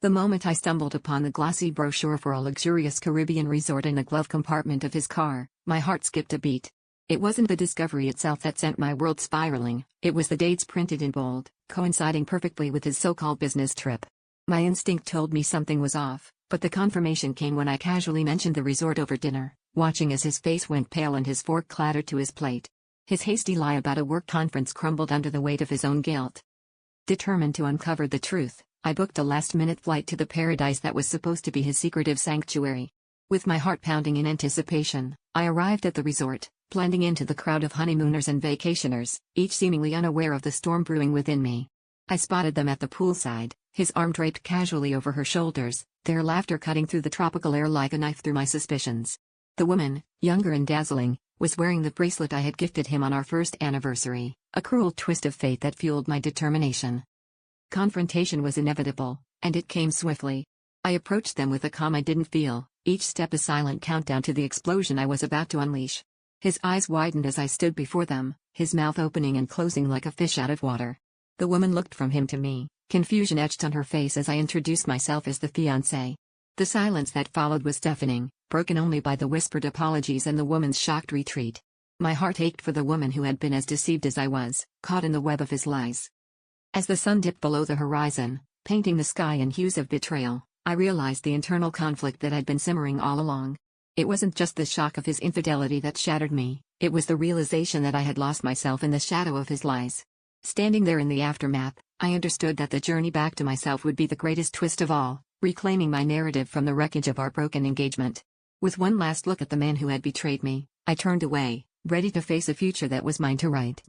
The moment I stumbled upon the glossy brochure for a luxurious Caribbean resort in the glove compartment of his car, my heart skipped a beat. It wasn't the discovery itself that sent my world spiraling, it was the dates printed in bold, coinciding perfectly with his so-called business trip. My instinct told me something was off, but the confirmation came when I casually mentioned the resort over dinner, watching as his face went pale and his fork clattered to his plate. His hasty lie about a work conference crumbled under the weight of his own guilt. Determined to uncover the truth, I booked a last-minute flight to the paradise that was supposed to be his secretive sanctuary. With my heart pounding in anticipation, I arrived at the resort, blending into the crowd of honeymooners and vacationers, each seemingly unaware of the storm brewing within me. I spotted them at the poolside, his arm draped casually over her shoulders, their laughter cutting through the tropical air like a knife through my suspicions. The woman, younger and dazzling, was wearing the bracelet I had gifted him on our first anniversary, a cruel twist of fate that fueled my determination. Confrontation was inevitable, and it came swiftly. I approached them with a calm I didn't feel, each step a silent countdown to the explosion I was about to unleash. His eyes widened as I stood before them, his mouth opening and closing like a fish out of water. The woman looked from him to me, confusion etched on her face as I introduced myself as the fiancé. The silence that followed was deafening, broken only by the whispered apologies and the woman's shocked retreat. My heart ached for the woman who had been as deceived as I was, caught in the web of his lies. As the sun dipped below the horizon, painting the sky in hues of betrayal, I realized the internal conflict that had been simmering all along. It wasn't just the shock of his infidelity that shattered me, it was the realization that I had lost myself in the shadow of his lies. Standing there in the aftermath, I understood that the journey back to myself would be the greatest twist of all, reclaiming my narrative from the wreckage of our broken engagement. With one last look at the man who had betrayed me, I turned away, ready to face a future that was mine to write.